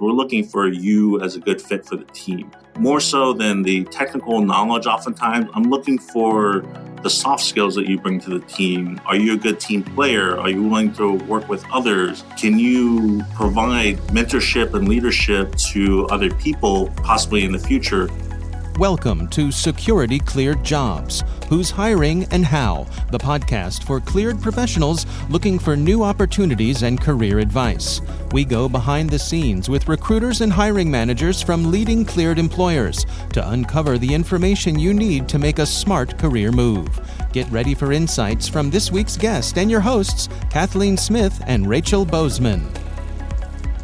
We're looking for you as a good fit for the team. More so than the technical knowledge oftentimes, I'm looking for the soft skills that you bring to the team. Are you a good team player? Are you willing to work with others? Can you provide mentorship and leadership to other people, possibly in the future? Welcome to Security Cleared Jobs, Who's Hiring and How, the podcast for cleared professionals looking for new opportunities and career advice. We go behind the scenes with recruiters and hiring managers from leading cleared employers to uncover the information you need to make a smart career move. Get ready for insights from this week's guest and your hosts, Kathleen Smith and Rachel Bozeman.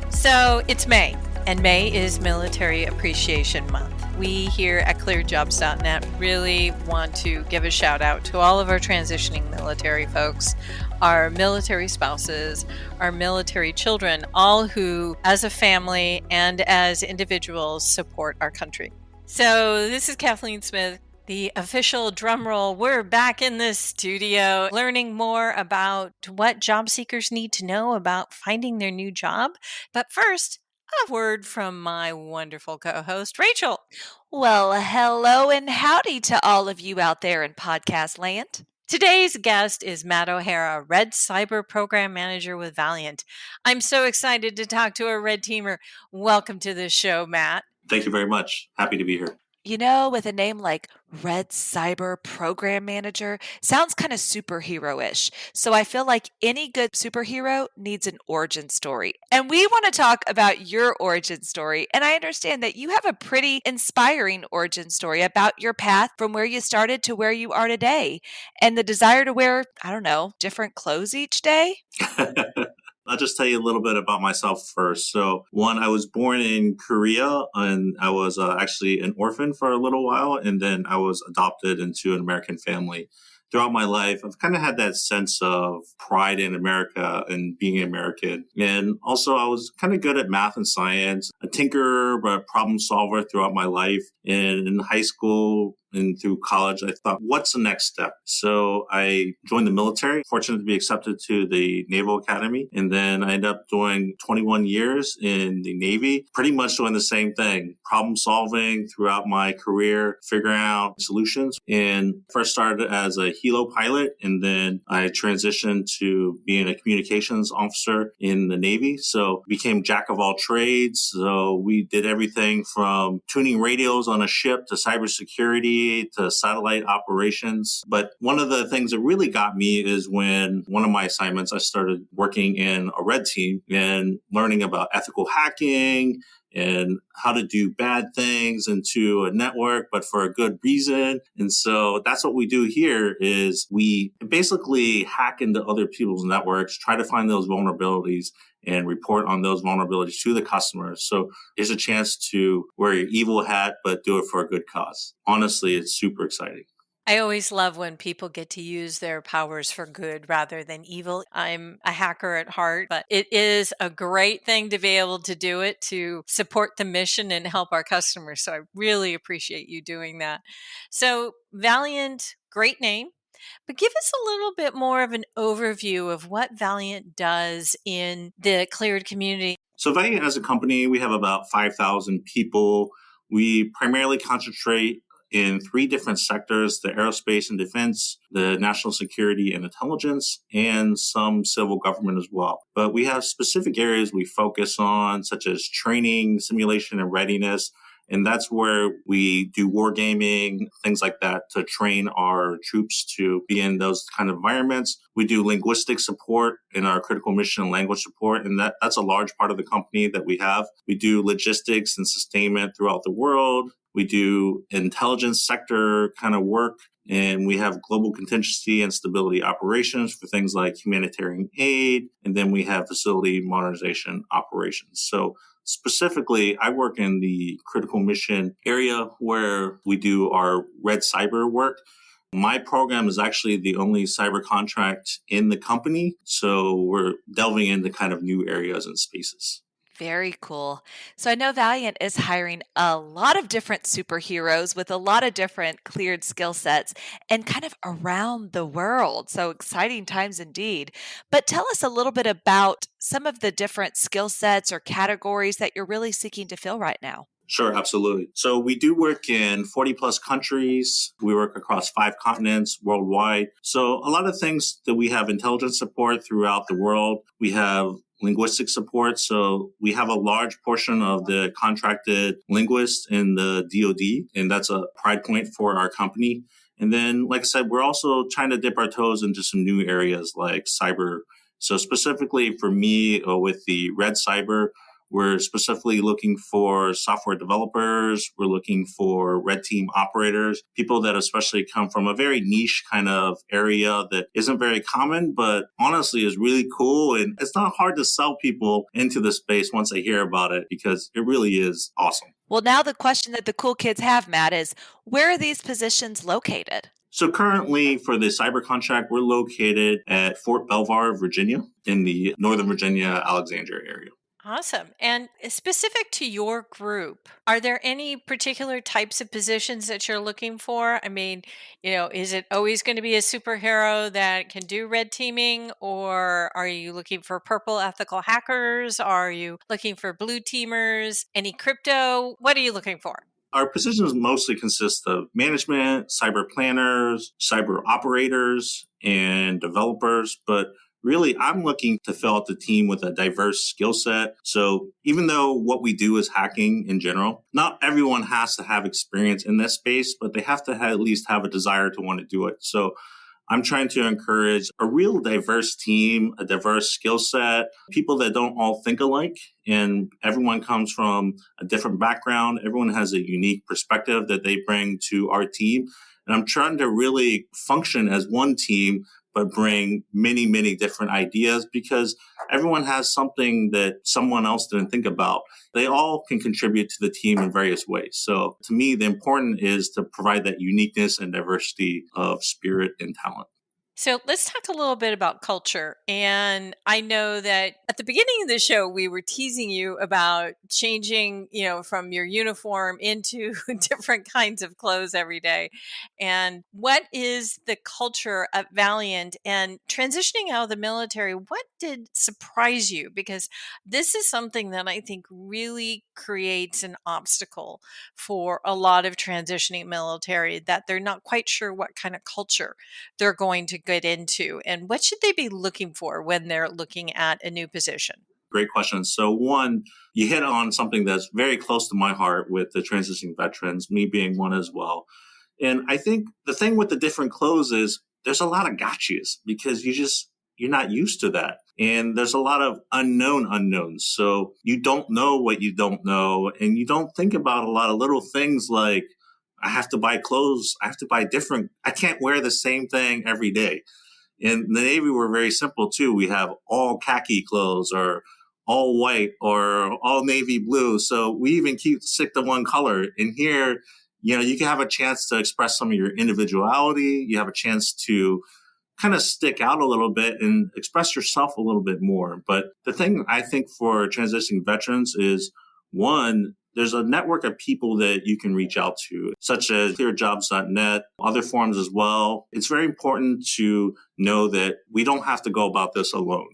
So it's May, and May is Military Appreciation Month. We here at ClearedJobs.Net really want to give a shout out to all of our transitioning military folks, our military spouses, our military children, all who, as a family and as individuals, support our country. So this is Kathleen Smith, the official drum roll. We're back in the studio learning more about what job seekers need to know about finding their new job. But first, a word from my wonderful co-host, Rachel. Well, hello and howdy to all of you out there in podcast land. Today's guest is Matt O'Hara, Red Cyber Program Manager with Valiant. I'm so excited to talk to a Red Teamer. Welcome to the show, Matt. Thank you very much. Happy to be here. You know, with a name like Red Cyber Program Manager, sounds kind of superhero-ish. So I feel like any good superhero needs an origin story. And we want to talk about your origin story. And I understand that you have a pretty inspiring origin story about your path from where you started to where you are today. And the desire to wear, different clothes each day. I'll just tell you a little bit about myself first. So, one, I was born in Korea, and I was actually an orphan for a little while, and then I was adopted into an American family. Throughout my life, I've kind of had that sense of pride in America and being American. And also, I was kind of good at math and science, a tinkerer, but a problem solver throughout my life. And in high school and through college, I thought, what's the next step? So I joined the military, fortunate to be accepted to the Naval Academy. And then I ended up doing 21 years in the Navy, pretty much doing the same thing, problem solving throughout my career, figuring out solutions. And first started as a helo pilot, and then I transitioned to being a communications officer in the Navy. So became jack of all trades. So we did everything from tuning radios on a ship to cybersecurity to satellite operations. But one of the things that really got me is when one of my assignments, I started working in a red team and learning about ethical hacking and how to do bad things into a network, but for a good reason. And so that's what we do here is we basically hack into other people's networks, try to find those vulnerabilities and report on those vulnerabilities to the customers. So there's a chance to wear your evil hat, but do it for a good cause. Honestly, it's super exciting. I always love when people get to use their powers for good rather than evil. I'm a hacker at heart, but it is a great thing to be able to do it to support the mission and help our customers. So I really appreciate you doing that. So Valiant, great name. But give us a little bit more of an overview of what Valiant does in the cleared community. So Valiant as a company, we have about 5,000 people. We primarily concentrate in 3 different sectors: the aerospace and defense, the national security and intelligence, and some civil government as well. But we have specific areas we focus on, such as training, simulation, and readiness. And that's where we do wargaming, things like that, to train our troops to be in those kind of environments. We do linguistic support in our critical mission and language support, and that's a large part of the company that we have. We do logistics and sustainment throughout the world. We do intelligence sector kind of work, and we have global contingency and stability operations for things like humanitarian aid. And then we have facility modernization operations. So specifically, I work in the critical mission area where we do our red cyber work. My program is actually the only cyber contract in the company. So we're delving into kind of new areas and spaces. Very cool. So I know Valiant is hiring a lot of different superheroes with a lot of different cleared skill sets and kind of around the world. So exciting times indeed. But tell us a little bit about some of the different skill sets or categories that you're really seeking to fill right now. Sure, absolutely. So we do work in 40 plus countries. We work across 5 continents worldwide. So a lot of things that we have intelligence support throughout the world. We have linguistic support. So we have a large portion of the contracted linguists in the DoD, and that's a pride point for our company. And then, like I said, we're also trying to dip our toes into some new areas like cyber. So specifically for me, with the Red Cyber, we're specifically looking for software developers. We're looking for red team operators, people that especially come from a very niche kind of area that isn't very common, but honestly is really cool. And it's not hard to sell people into the space once they hear about it because it really is awesome. Well, now the question that the cool kids have, Matt, is where are these positions located? So currently for the cyber contract, we're located at Fort Belvoir, Virginia, in the Northern Virginia, Alexandria area. Awesome. And specific to your group, are there any particular types of positions that you're looking for? I mean, is it always going to be a superhero that can do red teaming, or are you looking for purple ethical hackers? Are you looking for blue teamers? Any crypto? What are you looking for? Our positions mostly consist of management, cyber planners, cyber operators, and developers, but really, I'm looking to fill out the team with a diverse skill set. So even though what we do is hacking in general, not everyone has to have experience in this space, but they have to at least have a desire to want to do it. So I'm trying to encourage a real diverse team, a diverse skill set, people that don't all think alike, and everyone comes from a different background. Everyone has a unique perspective that they bring to our team. And I'm trying to really function as one team, but bring many, many different ideas because everyone has something that someone else didn't think about. They all can contribute to the team in various ways. So to me, the important is to provide that uniqueness and diversity of spirit and talent. So let's talk a little bit about culture. And I know that at the beginning of the show, we were teasing you about changing, from your uniform into different kinds of clothes every day. And what is the culture at Valiant and transitioning out of the military? What did surprise you? Because this is something that I think really creates an obstacle for a lot of transitioning military, that they're not quite sure what kind of culture they're going to get into, and what should they be looking for when they're looking at a new position? Great question. So one, you hit on something that's very close to my heart with the transitioning veterans, me being one as well. And I think the thing with the different clothes is there's a lot of gotchas because you're not used to that. And there's a lot of unknowns. So you don't know what you don't know. And you don't think about a lot of little things like, I have to buy clothes. I can't wear the same thing every day. In the Navy, we're very simple too. We have all khaki clothes or all white or all navy blue. So we even stick to one color. And here, you can have a chance to express some of your individuality. You have a chance to kind of stick out a little bit and express yourself a little bit more. But the thing I think for transitioning veterans is, one, there's a network of people that you can reach out to, such as ClearedJobs.Net, other forums as well. It's very important to know that we don't have to go about this alone.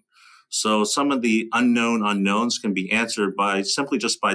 So some of the unknowns can be answered by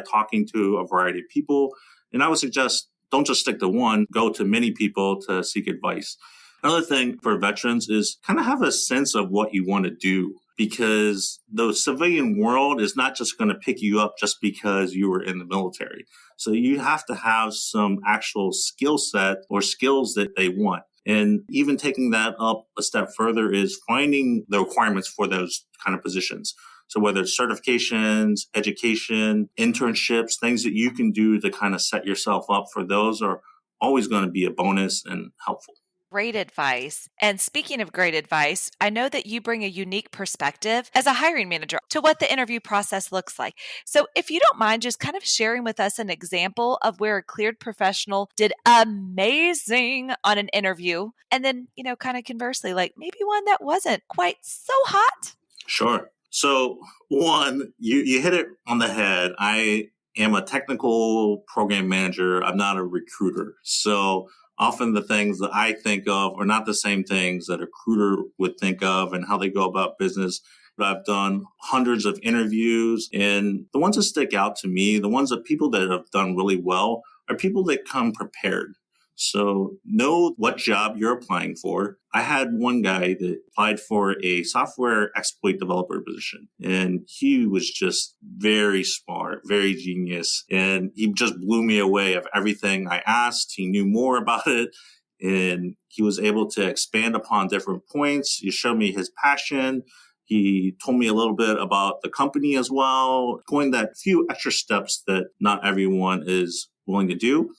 talking to a variety of people. And I would suggest don't just stick to one, go to many people to seek advice. Another thing for veterans is kind of have a sense of what you want to do, because the civilian world is not just going to pick you up just because you were in the military. So you have to have some actual skill set or skills that they want. And even taking that up a step further is finding the requirements for those kind of positions. So whether it's certifications, education, internships, things that you can do to kind of set yourself up for those are always going to be a bonus and helpful. Great advice. And speaking of great advice, I know that you bring a unique perspective as a hiring manager to what the interview process looks like. So if you don't mind just kind of sharing with us an example of where a cleared professional did amazing on an interview, and then, kind of conversely, like maybe one that wasn't quite so hot. Sure. So one, you hit it on the head. I am a technical program manager. I'm not a recruiter. So often the things that I think of are not the same things that a recruiter would think of and how they go about business. I've done hundreds of interviews, and the ones that stick out to me, the ones that people that have done really well are people that come prepared. So know what job you're applying for. I had one guy that applied for a software exploit developer position, and he was just very smart, very genius. And he just blew me away of everything I asked. He knew more about it, and he was able to expand upon different points. He showed me his passion. He told me a little bit about the company as well, going that few extra steps that not everyone is willing to do.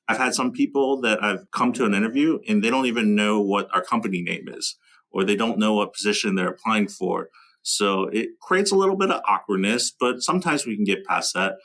I've had some people that I've come to an interview and they don't even know what our company name is, or they don't know what position they're applying for. So it creates a little bit of awkwardness, but sometimes we can get past that.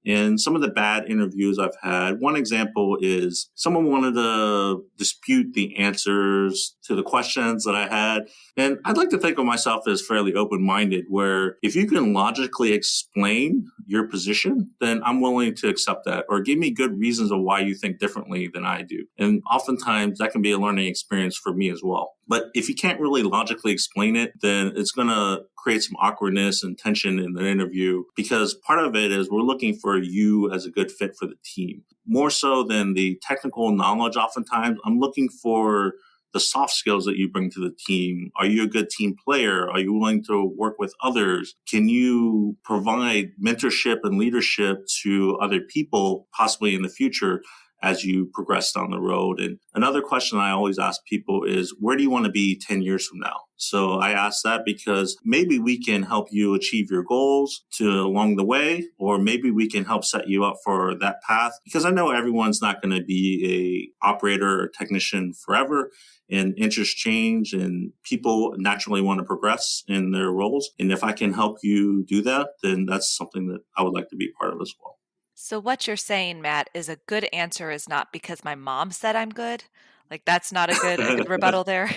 And some of the bad interviews I've had, one example is someone wanted to dispute the answers to the questions that I had. And I'd like to think of myself as fairly open-minded, where if you can logically explain your position, then I'm willing to accept that, or give me good reasons of why you think differently than I do. And oftentimes that can be a learning experience for me as well. But if you can't really logically explain it, then it's going to create some awkwardness and tension in the interview, because part of it is we're looking for you as a good fit for the team. More so than the technical knowledge, oftentimes, I'm looking for the soft skills that you bring to the team. Are you a good team player? Are you willing to work with others? Can you provide mentorship and leadership to other people, possibly in the future, as you progress down the road? And another question I always ask people is, where do you want to be 10 years from now? So I ask that because maybe we can help you achieve your goals along the way, or maybe we can help set you up for that path, because I know everyone's not going to be a operator or technician forever, and interests change and people naturally want to progress in their roles. And if I can help you do that, then that's something that I would like to be part of as well. So what you're saying, Matt, is a good answer is not because my mom said I'm good. Like that's not a good rebuttal there.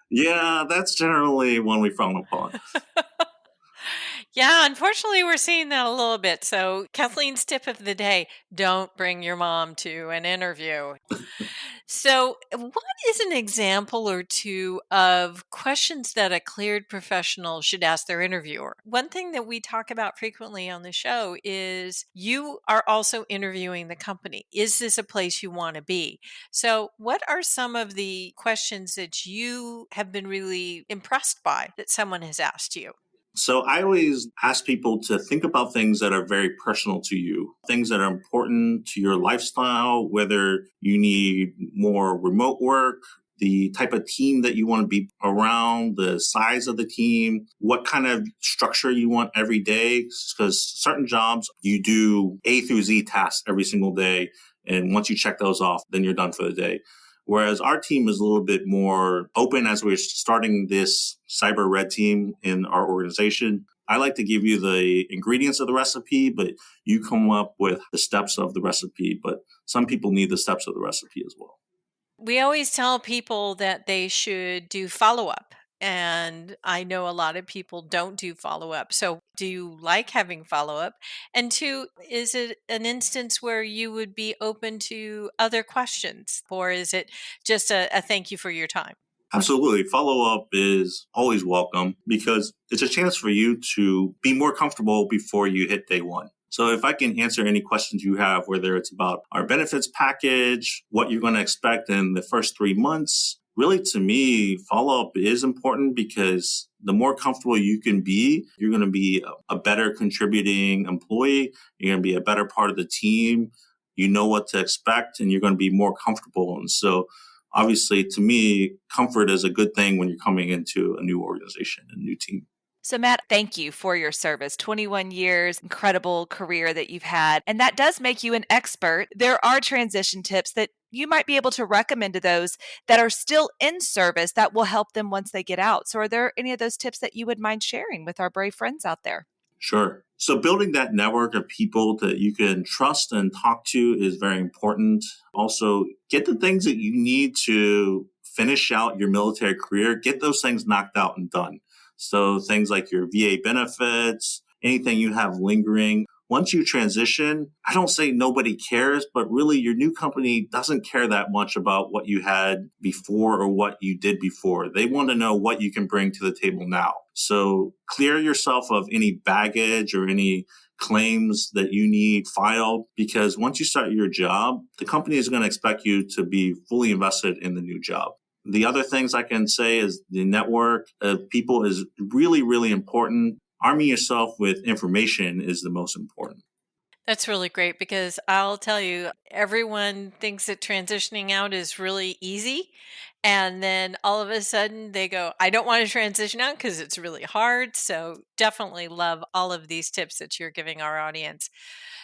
Yeah, that's generally one we frown upon. Yeah, unfortunately, we're seeing that a little bit. So, Kathleen's tip of the day: don't bring your mom to an interview. So, what is an example or two of questions that a cleared professional should ask their interviewer? One thing that we talk about frequently on the show is you are also interviewing the company. Is this a place you want to be? So, what are some of the questions that you have been really impressed by that someone has asked you? So I always ask people to think about things that are very personal to you, things that are important to your lifestyle, whether you need more remote work, the type of team that you want to be around, the size of the team, what kind of structure you want every day. Because certain jobs, you do A through Z tasks every single day. And once you check those off, then you're done for the day. Whereas our team is a little bit more open as we're starting this cyber red team in our organization. I like to give you the ingredients of the recipe, but you come up with the steps of the recipe. But some people need the steps of the recipe as well. We always tell people that they should do follow up. And I know a lot of people don't do follow up. So, do you like having follow up? And two, is it an instance where you would be open to other questions? Or is it just a thank you for your time? Absolutely. Follow up is always welcome because it's a chance for you to be more comfortable before you hit day one. So if I can answer any questions you have, whether it's about our benefits package, what you're going to expect in the first 3 months, really to me, follow up is important because the more comfortable you can be, you're going to be a better contributing employee. You're going to be a better part of the team. You know what to expect and you're going to be more comfortable. And so obviously, to me, comfort is a good thing when you're coming into a new organization, a new team. So, Matt, thank you for your service. 21 years, incredible career that you've had. And that does make you an expert. There are transition tips that you might be able to recommend to those that are still in service that will help them once they get out. So, are there any of those tips that you would mind sharing with our brave friends out there? Sure. So building that network of people that you can trust and talk to is very important. Also, get the things that you need to finish out your military career, get those things knocked out and done. So things like your VA benefits, anything you have lingering. Once you transition, I don't say nobody cares, but really your new company doesn't care that much about what you had before or what you did before. They want to know what you can bring to the table now. So clear yourself of any baggage or any claims that you need filed, because once you start your job, the company is going to expect you to be fully invested in the new job. The other things I can say is the network of people is really, really important. Arming yourself with information is the most important. That's really great because I'll tell you, everyone thinks that transitioning out is really easy. And then all of a sudden they go, I don't want to transition out because it's really hard. So definitely love all of these tips that you're giving our audience.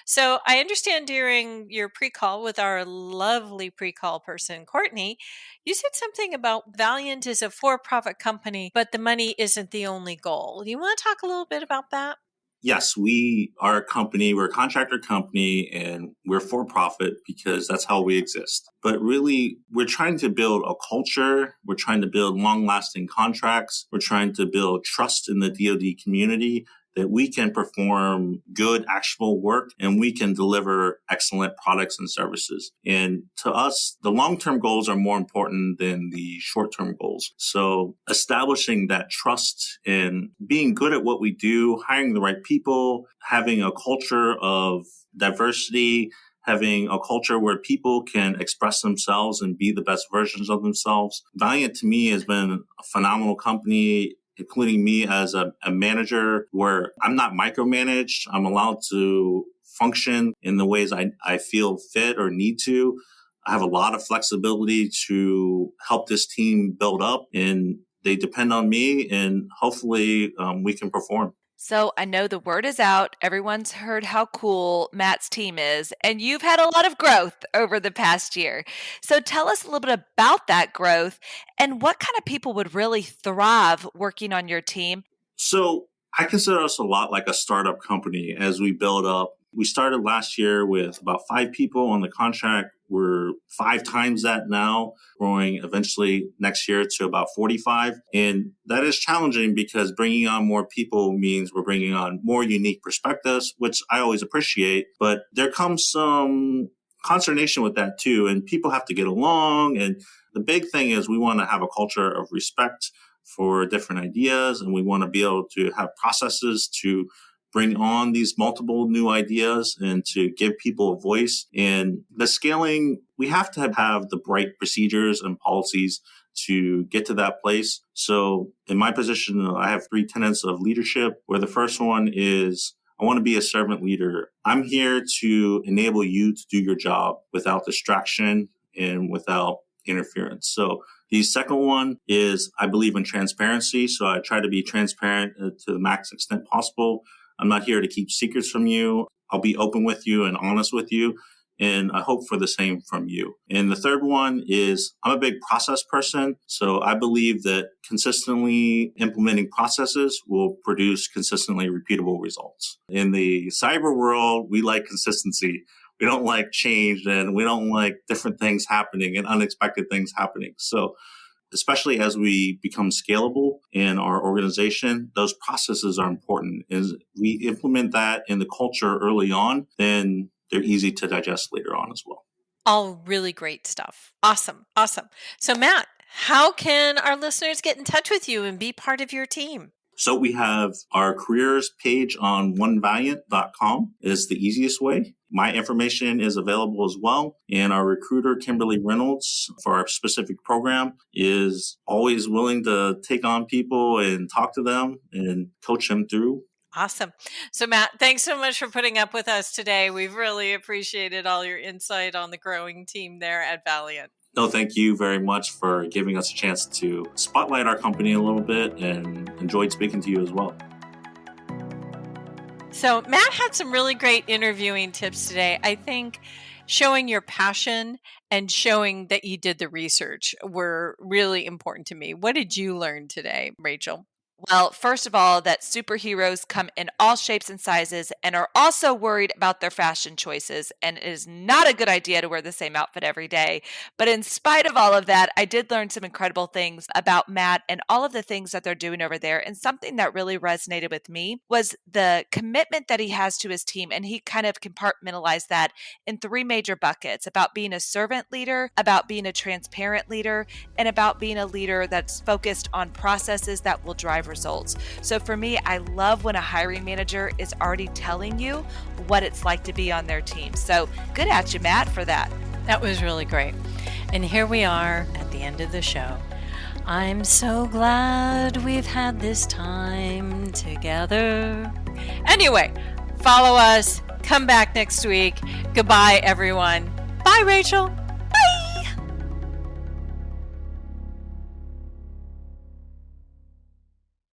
So I understand during your pre-call with our lovely pre-call person, Courtney, you said something about Valiant is a for-profit company, but the money isn't the only goal. Do you want to talk a little bit about that? Yes, we are a company, we're a contractor company, and we're for profit because that's how we exist. But really, we're trying to build a culture. We're trying to build long lasting contracts. We're trying to build trust in the DoD community that we can perform good, actionable work and we can deliver excellent products and services. And to us, the long-term goals are more important than the short-term goals. So establishing that trust and being good at what we do, hiring the right people, having a culture of diversity, having a culture where people can express themselves and be the best versions of themselves. Valiant to me has been a phenomenal company, including me as a manager, where I'm not micromanaged. I'm allowed to function in the ways I feel fit or need to. I have a lot of flexibility to help this team build up, and they depend on me, and hopefully we can perform. So I know the word is out. Everyone's heard how cool Matt's team is, and you've had a lot of growth over the past year. So tell us a little bit about that growth and what kind of people would really thrive working on your team. So I consider us a lot like a startup company as we build up. We started last year with about 5 people on the contract. We're 5 times that now, growing eventually next year to about 45. And that is challenging because bringing on more people means we're bringing on more unique perspectives, which I always appreciate. But there comes some consternation with that too. And people have to get along. And the big thing is we want to have a culture of respect for different ideas, and we want to be able to have processes to bring on these multiple new ideas and to give people a voice. And the scaling, we have to have the right procedures and policies to get to that place. So in my position, I have 3 tenets of leadership, where the first one is I want to be a servant leader. I'm here to enable you to do your job without distraction and without interference. So the second one is I believe in transparency. So I try to be transparent to the max extent possible. I'm not here to keep secrets from you. I'll be open with you and honest with you. And I hope for the same from you. And the third one is I'm a big process person. So I believe that consistently implementing processes will produce consistently repeatable results. In the cyber world, we like consistency. We don't like change, and we don't like different things happening and unexpected things happening. So especially as we become scalable in our organization, those processes are important. As we implement that in the culture early on, then they're easy to digest later on as well. All really great stuff. Awesome. Awesome. So, Matt, how can our listeners get in touch with you and be part of your team? So we have our careers page on onevaliant.com is the easiest way. My information is available as well. And our recruiter, Kimberly Reynolds, for our specific program is always willing to take on people and talk to them and coach them through. Awesome. So, Matt, thanks so much for putting up with us today. We've really appreciated all your insight on the growing team there at Valiant. No, thank you very much for giving us a chance to spotlight our company a little bit, and enjoyed speaking to you as well. So Matt had some really great interviewing tips today. I think showing your passion and showing that you did the research were really important to me. What did you learn today, Rachel? Well, first of all, that superheroes come in all shapes and sizes and are also worried about their fashion choices. And it is not a good idea to wear the same outfit every day. But in spite of all of that, I did learn some incredible things about Matt and all of the things that they're doing over there. And something that really resonated with me was the commitment that he has to his team. And he kind of compartmentalized that in three major buckets: about being a servant leader, about being a transparent leader, and about being a leader that's focused on processes that will drive results. So for me, I love when a hiring manager is already telling you what it's like to be on their team. So good at you, Matt, for that. That was really great. And here we are at the end of the show. I'm so glad we've had this time together. Anyway, follow us. Come back next week. Goodbye, everyone. Bye, Rachel.